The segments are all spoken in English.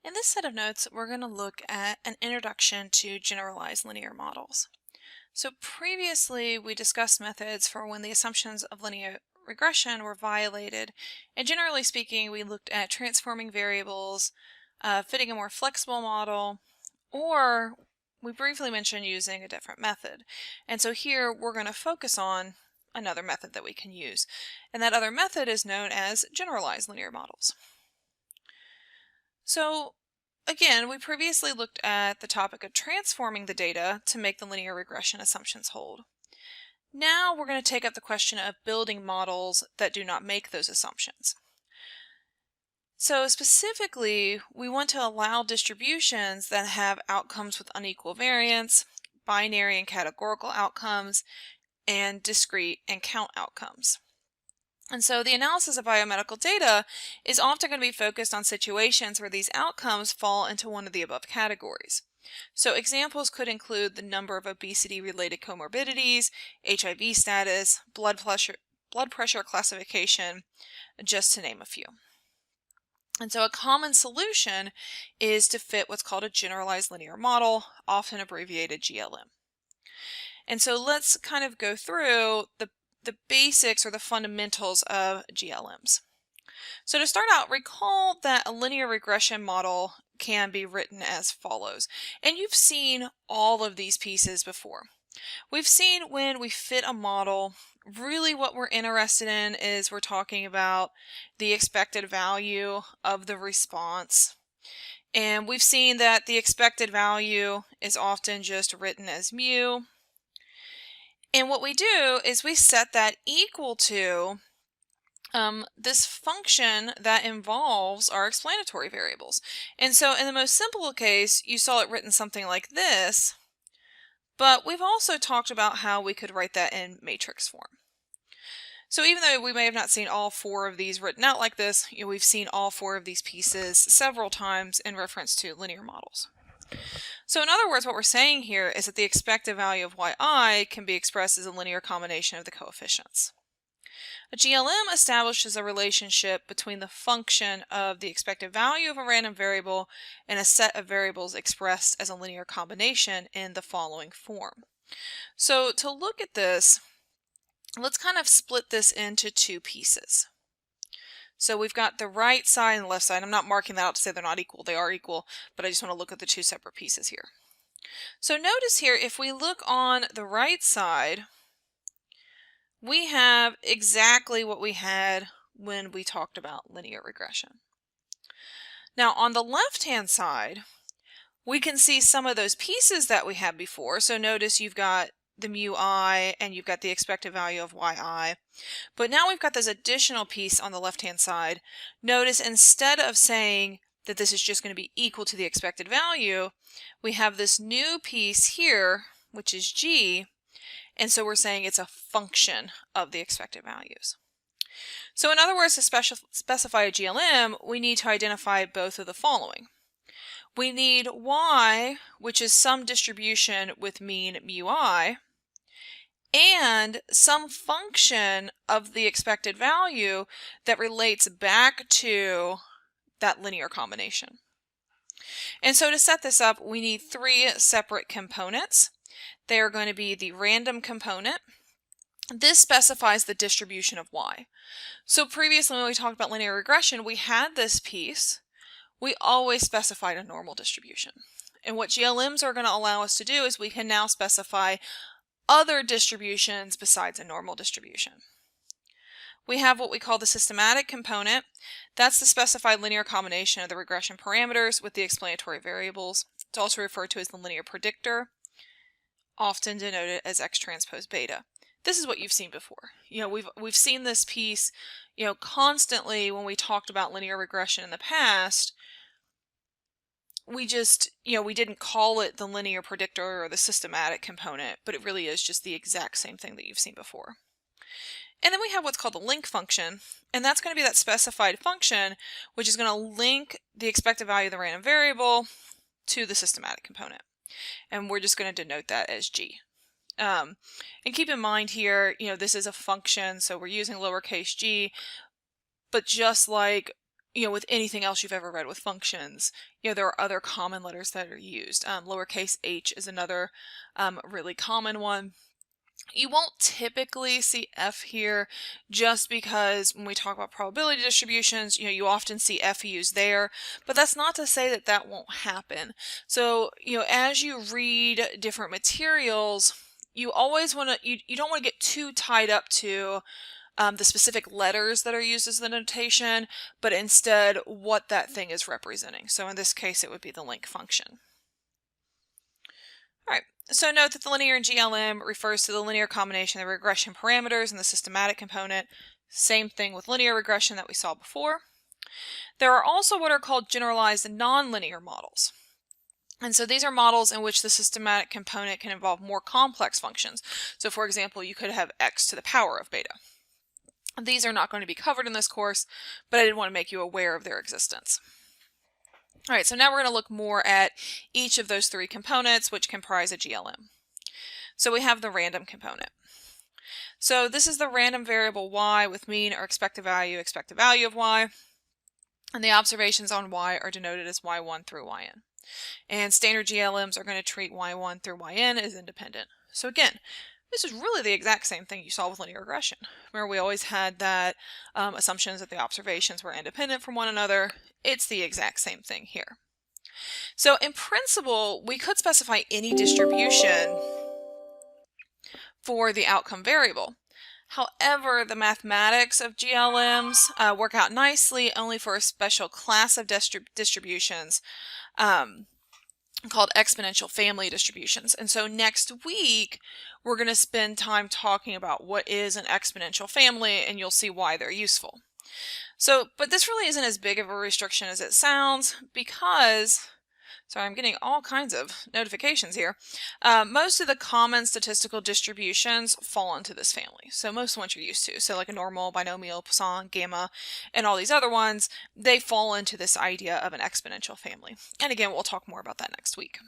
In this set of notes, we're going to look at an introduction to generalized linear models. So previously, we discussed methods for when the assumptions of linear regression were violated, and generally speaking, we looked at transforming variables, fitting a more flexible model, or we briefly mentioned using a different method. And so here, we're going to focus on another method that we can use, and that other method is known as generalized linear models. So again, we previously looked at the topic of transforming the data to make the linear regression assumptions hold. Now we're going to take up the question of building models that do not make those assumptions. So specifically, we want to allow distributions that have outcomes with unequal variance, binary and categorical outcomes, and discrete and count outcomes. And so the analysis of biomedical data is often going to be focused on situations where these outcomes fall into one of the above categories. So examples could include the number of obesity-related comorbidities, HIV status, blood pressure classification, just to name a few. And so a common solution is to fit what's called a generalized linear model, often abbreviated GLM. And so let's kind of go through the basics or the fundamentals of GLMs. So to start out, recall that a linear regression model can be written as follows. And you've seen all of these pieces before. We've seen when we fit a model, really what we're interested in is we're talking about the expected value of the response. And we've seen that the expected value is often just written as mu. And what we do is we set that equal to this function that involves our explanatory variables. And so in the most simple case, you saw it written something like this, but we've also talked about how we could write that in matrix form. So even though we may have not seen all four of these written out like this, we've seen all four of these pieces several times in reference to linear models. So in other words, what we're saying here is that the expected value of yi can be expressed as a linear combination of the coefficients. A GLM establishes a relationship between the function of the expected value of a random variable and a set of variables expressed as a linear combination in the following form. So to look at this, let's kind of split this into two pieces. So we've got the right side and the left side. I'm not marking that out to say they're not equal. They are equal, but I just want to look at the two separate pieces here. So notice here, if we look on the right side, we have exactly what we had when we talked about linear regression. Now on the left-hand side, we can see some of those pieces that we had before. So notice you've got the mu I and you've got the expected value of yi. But now we've got this additional piece on the left-hand side. Notice instead of saying that this is just going to be equal to the expected value, we have this new piece here, which is g, and so we're saying it's a function of the expected values. So in other words, to specify a GLM, we need to identify both of the following. We need y, which is some distribution with mean mu I, and some function of the expected value that relates back to that linear combination. And so to set this up, we need three separate components. They are going to be the random component. This specifies the distribution of y. So previously when we talked about linear regression, we had this piece. We always specified a normal distribution. And what GLMs are going to allow us to do is we can now specify other distributions besides a normal distribution. We have what we call the systematic component. That's the specified linear combination of the regression parameters with the explanatory variables. It's also referred to as the linear predictor, often denoted as X transpose beta. This is what you've seen before. We've seen this piece, constantly when we talked about linear regression in the past. We just, we didn't call it the linear predictor or the systematic component, but it really is just the exact same thing that you've seen before. And then we have what's called the link function, and that's going to be that specified function which is going to link the expected value of the random variable to the systematic component. And we're just going to denote that as g. And keep in mind here, this is a function, so we're using lowercase g, but just like with anything else you've ever read with functions, there are other common letters that are used. Lowercase h is another really common one. You won't typically see F here just because when we talk about probability distributions, you often see F used there, but that's not to say that that won't happen. So, as you read different materials, you always want to, you don't want to get too tied up to the specific letters that are used as the notation, but instead what that thing is representing. So in this case, it would be the link function. All right, so note that the linear in GLM refers to the linear combination of the regression parameters and the systematic component. Same thing with linear regression that we saw before. There are also what are called generalized nonlinear models. And so these are models in which the systematic component can involve more complex functions. So for example, you could have x to the power of beta. These are not going to be covered in this course, but I did want to make you aware of their existence. All right, so now we're going to look more at each of those three components which comprise a GLM. So we have the random component. So this is the random variable y with mean or expected value of y, and the observations on y are denoted as y1 through yn. And standard GLMs are going to treat y1 through yn as independent. So again, this is really the exact same thing you saw with linear regression. Remember, we always had that assumptions that the observations were independent from one another. It's the exact same thing here. So in principle, we could specify any distribution for the outcome variable. However, the mathematics of GLMs work out nicely only for a special class of distributions called exponential family distributions. And so next week, we're going to spend time talking about what is an exponential family, and you'll see why they're useful. So, but this really isn't as big of a restriction as it sounds because, sorry, I'm getting all kinds of notifications here. Most of the common statistical distributions fall into this family. So most of the ones you're used to. So like a normal, binomial, Poisson, gamma, and all these other ones, they fall into this idea of an exponential family. And again, we'll talk more about that next week.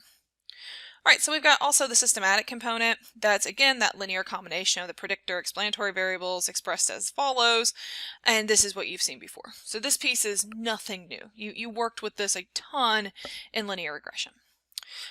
All right, so we've got also the systematic component. That's, again, that linear combination of the predictor explanatory variables expressed as follows. And this is what you've seen before. So this piece is nothing new. You worked with this a ton in linear regression.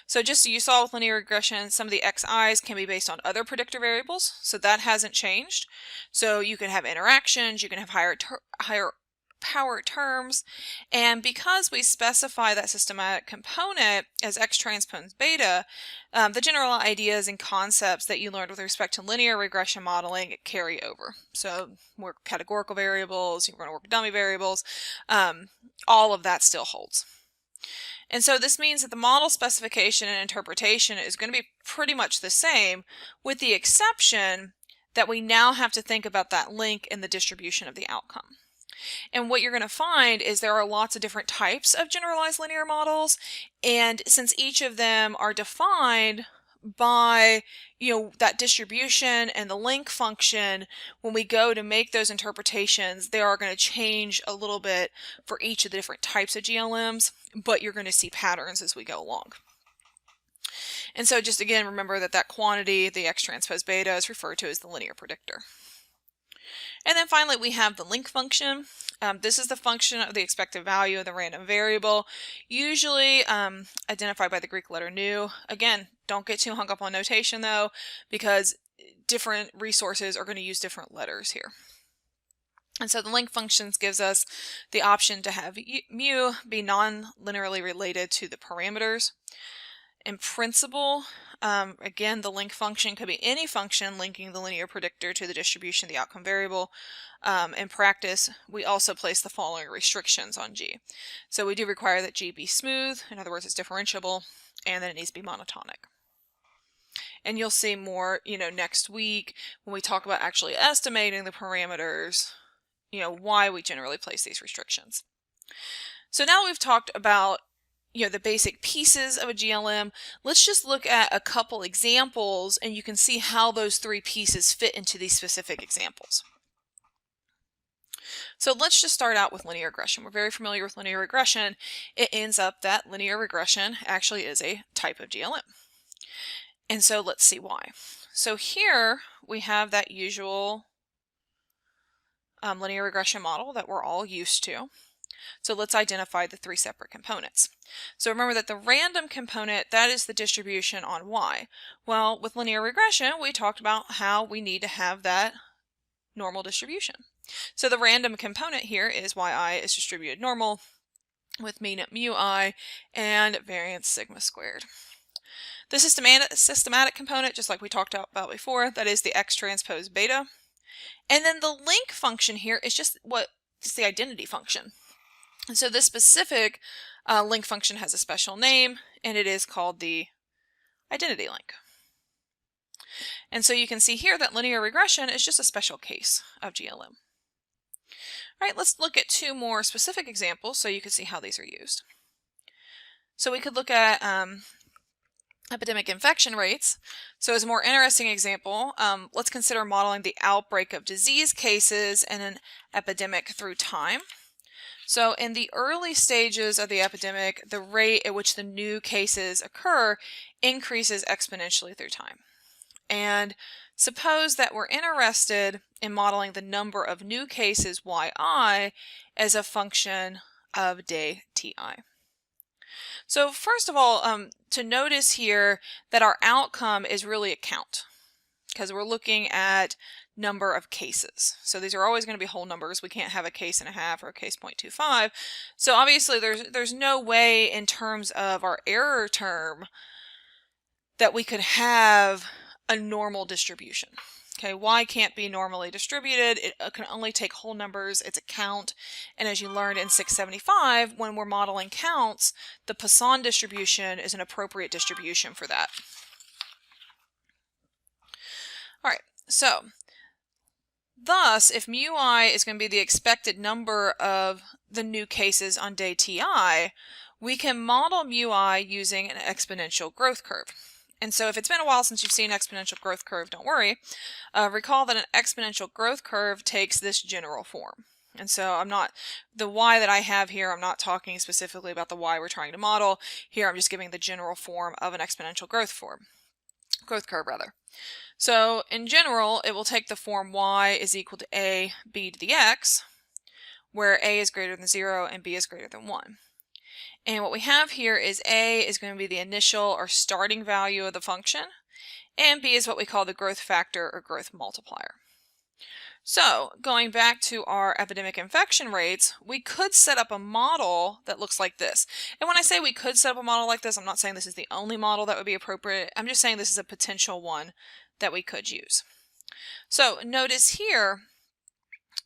So just so you saw with linear regression, some of the xi's can be based on other predictor variables. So that hasn't changed. So you can have interactions, you can have higher power terms, and because we specify that systematic component as x transpose beta, the general ideas and concepts that you learned with respect to linear regression modeling carry over. So more categorical variables, you're going to work with dummy variables, all of that still holds. And so this means that the model specification and interpretation is going to be pretty much the same, with the exception that we now have to think about that link in the distribution of the outcome. And what you're going to find is there are lots of different types of generalized linear models, and since each of them are defined by that distribution and the link function, when we go to make those interpretations, they are going to change a little bit for each of the different types of GLMs, but you're going to see patterns as we go along. And so just again, remember that quantity, the x transpose beta, is referred to as the linear predictor. And then finally, we have the link function. This is the function of the expected value of the random variable, usually identified by the Greek letter nu. Again, don't get too hung up on notation though, because different resources are going to use different letters here. And so the link functions gives us the option to have mu be non-linearly related to the parameters. In principle, again, the link function could be any function linking the linear predictor to the distribution of the outcome variable. In practice, we also place the following restrictions on G. So we do require that G be smooth, in other words, it's differentiable, and then it needs to be monotonic. And you'll see more, next week when we talk about actually estimating the parameters, why we generally place these restrictions. So now we've talked about the basic pieces of a GLM. Let's just look at a couple examples and you can see how those three pieces fit into these specific examples. So let's just start out with linear regression. We're very familiar with linear regression. It ends up that linear regression actually is a type of GLM. And so let's see why. So here we have that usual linear regression model that we're all used to. So let's identify the three separate components. So remember that the random component, that is the distribution on y. Well, with linear regression, we talked about how we need to have that normal distribution. So the random component here is yi is distributed normal with mean at mu I and variance sigma squared. The systematic component, just like we talked about before, that is the x transpose beta. And then the link function here is just it's the identity function. And so this specific link function has a special name, and it is called the identity link. And so you can see here that linear regression is just a special case of GLM. All right, let's look at two more specific examples so you can see how these are used. So we could look at epidemic infection rates. So as a more interesting example, let's consider modeling the outbreak of disease cases in an epidemic through time. So in the early stages of the epidemic, the rate at which the new cases occur increases exponentially through time. And suppose that we're interested in modeling the number of new cases yi as a function of day ti. So first of all, to notice here that our outcome is really a count, because we're looking at number of cases. So these are always going to be whole numbers. We can't have a case and a half or a case 0.25. So obviously there's no way in terms of our error term that we could have a normal distribution. Okay, y can't be normally distributed. It can only take whole numbers. It's a count. And as you learned in 675, when we're modeling counts, the Poisson distribution is an appropriate distribution for that. All right, so thus, if mu I is going to be the expected number of the new cases on day ti, we can model mu I using an exponential growth curve. And so if it's been a while since you've seen an exponential growth curve, don't worry. Recall that an exponential growth curve takes this general form. And so the y that I have here, I'm not talking specifically about the y we're trying to model. Here I'm just giving the general form of an exponential growth curve. So in general, it will take the form y is equal to a b to the x, where a is greater than 0 and b is greater than 1. And what we have here is a is going to be the initial or starting value of the function, and b is what we call the growth factor or growth multiplier. So going back to our epidemic infection rates, we could set up a model that looks like this. And when I say we could set up a model like this, I'm not saying this is the only model that would be appropriate. I'm just saying this is a potential one that we could use. So notice here,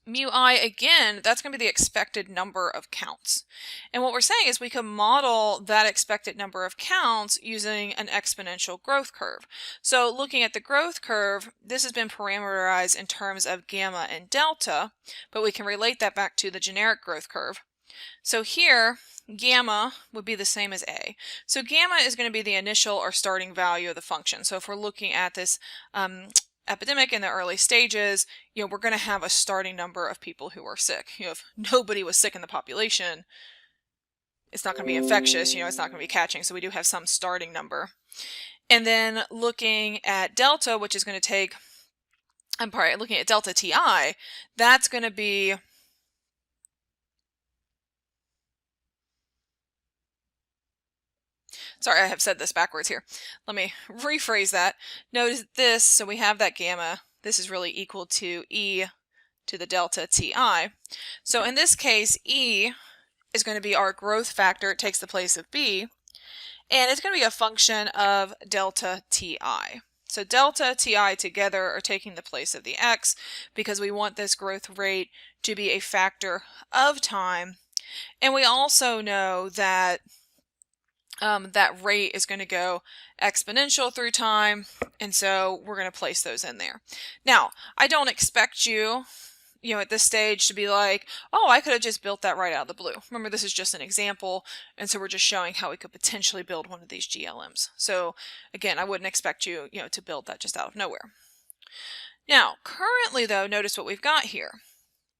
mu I, again, that's going to be the expected number of counts. And what we're saying is we could model that expected number of counts using an exponential growth curve. So looking at the growth curve, this has been parameterized in terms of gamma and delta, but we can relate that back to the generic growth curve. So here, gamma would be the same as a. So gamma is going to be the initial or starting value of the function. So if we're looking at this epidemic in the early stages, we're going to have a starting number of people who are sick. If nobody was sick in the population, it's not going to be infectious, it's not going to be catching, so we do have some starting number. And then looking at delta, which is going to take, looking at delta ti, that's going to be, sorry, I have said this backwards here. Let me rephrase that. Notice this, so we have that gamma. This is really equal to e to the delta ti. So in this case, e is going to be our growth factor. It takes the place of b. And it's going to be a function of delta ti. So delta ti together are taking the place of the x because we want this growth rate to be a factor of time. And we also know that that rate is going to go exponential through time, and so we're going to place those in there. Now, I don't expect you, at this stage to be like, oh, I could have just built that right out of the blue. Remember, this is just an example, and so we're just showing how we could potentially build one of these GLMs. So again, I wouldn't expect you, to build that just out of nowhere. Now, currently though, notice what we've got here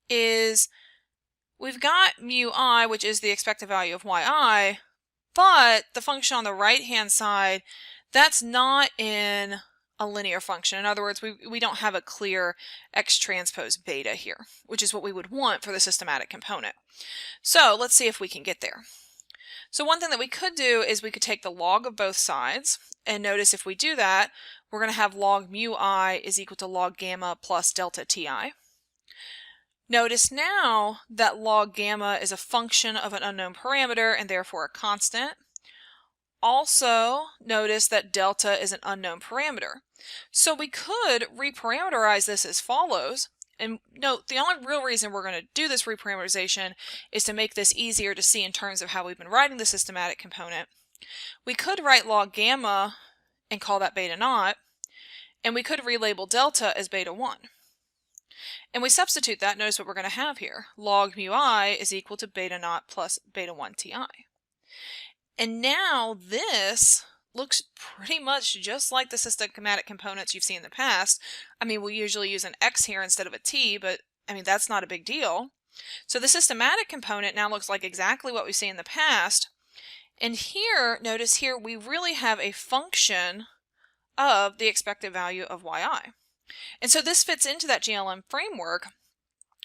is we've got mu I, which is the expected value of yi, but the function on the right-hand side, that's not in a linear function. In other words, we don't have a clear x transpose beta here, which is what we would want for the systematic component. So let's see if we can get there. So one thing that we could do is we could take the log of both sides, and notice if we do that, we're going to have log mu I is equal to log gamma plus delta ti. Notice now that log gamma is a function of an unknown parameter and therefore a constant. Also, notice that delta is an unknown parameter. So we could reparameterize this as follows. And note, the only real reason we're going to do this reparameterization is to make this easier to see in terms of how we've been writing the systematic component. We could write log gamma and call that beta naught, and we could relabel delta as beta 1. And we substitute that, notice what we're going to have here. Log mu I is equal to beta naught plus beta 1 ti. And now this looks pretty much just like the systematic components you've seen in the past. I mean, we usually use an x here instead of a t, but I mean, that's not a big deal. So the systematic component now looks like exactly what we've seen in the past. And here, notice here, we really have a function of the expected value of yi. And so this fits into that GLM framework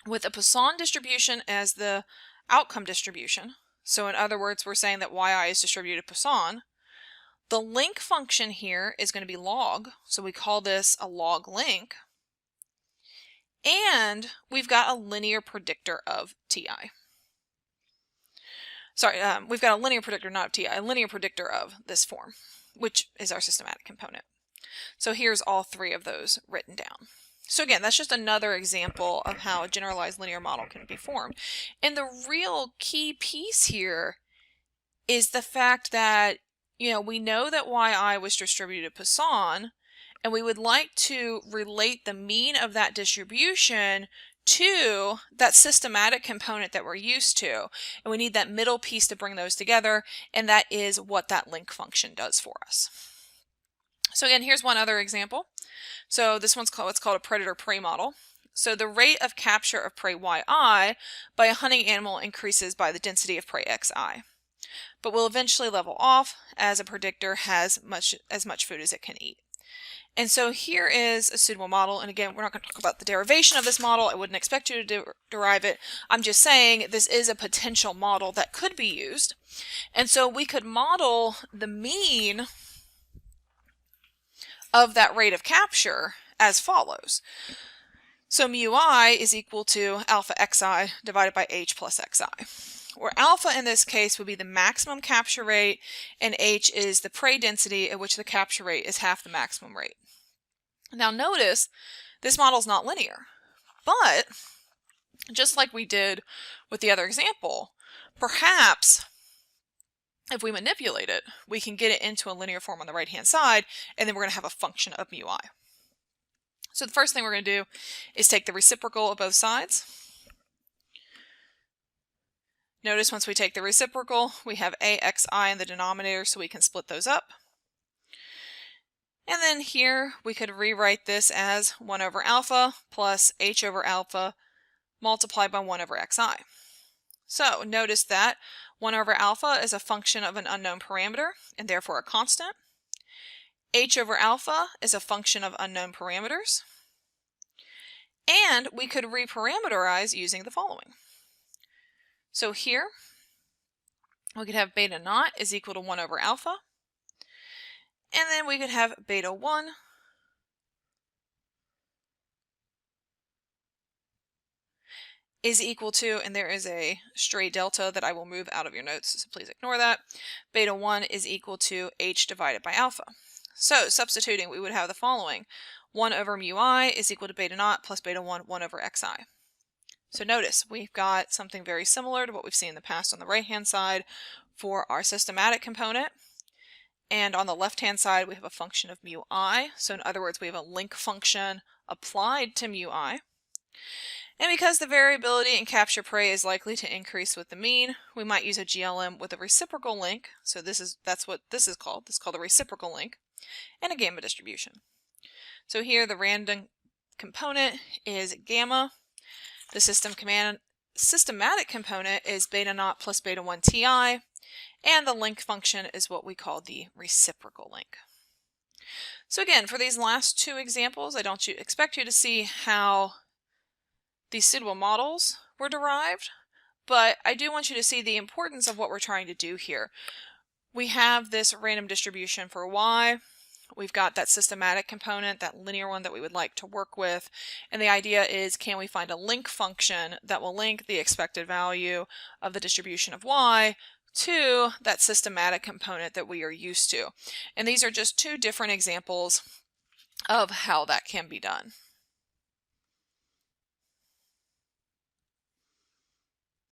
with a Poisson distribution as the outcome distribution. So in other words, we're saying that yi is distributed Poisson. The link function here is going to be log, so we call this a log link. And we've got a linear predictor of ti. Sorry, we've got a linear predictor, not of ti, a linear predictor of this form, which is our systematic component. So here's all three of those written down. So again, that's just another example of how a generalized linear model can be formed. And the real key piece here is the fact that, we know that yi was distributed Poisson, and we would like to relate the mean of that distribution to that systematic component that we're used to. And we need that middle piece to bring those together, and that is what that link function does for us. So again, here's one other example. So this one's what's called a predator-prey model. So the rate of capture of prey yi by a hunting animal increases by the density of prey xi, but will eventually level off as a predictor has as much food as it can eat. And so here is a suitable model. And again, we're not going to talk about the derivation of this model. I wouldn't expect you to derive it. I'm just saying this is a potential model that could be used. And so we could model the mean of that rate of capture as follows. So mu I is equal to alpha xi divided by h plus xi, where alpha in this case would be the maximum capture rate and h is the prey density at which the capture rate is half the maximum rate. Now notice this model is not linear, but just like we did with the other example, perhaps if we manipulate it, we can get it into a linear form on the right-hand side, and then we're going to have a function of mu I. So the first thing we're going to do is take the reciprocal of both sides. Notice once we take the reciprocal, we have axi in the denominator, so we can split those up. And then here we could rewrite this as 1 over alpha plus h over alpha multiplied by 1 over xi. So notice that 1 over alpha is a function of an unknown parameter and therefore a constant. H over alpha is a function of unknown parameters. And we could reparameterize using the following. So here we could have beta naught is equal to 1 over alpha. And then we could have beta 1 is equal to, and there is a stray delta that I will move out of your notes, so please ignore that. Beta 1 is equal to h divided by alpha. So substituting, we would have the following. 1 over mu I is equal to beta naught plus beta 1, 1 over xi. So notice we've got something very similar to what we've seen in the past on the right-hand side for our systematic component. And on the left-hand side, we have a function of mu I. So in other words, we have a link function applied to mu I. And because the variability in capture prey is likely to increase with the mean, we might use a GLM with a reciprocal link. So that's what this is called. This is called a reciprocal link, and a gamma distribution. So here the random component is gamma. The systematic component is beta naught plus beta 1 ti, and the link function is what we call the reciprocal link. So again, for these last two examples, I don't expect you to see how these suitable models were derived, but I do want you to see the importance of what we're trying to do here. We have this random distribution for y. We've got that systematic component, that linear one that we would like to work with. And the idea is, can we find a link function that will link the expected value of the distribution of y to that systematic component that we are used to? And these are just two different examples of how that can be done.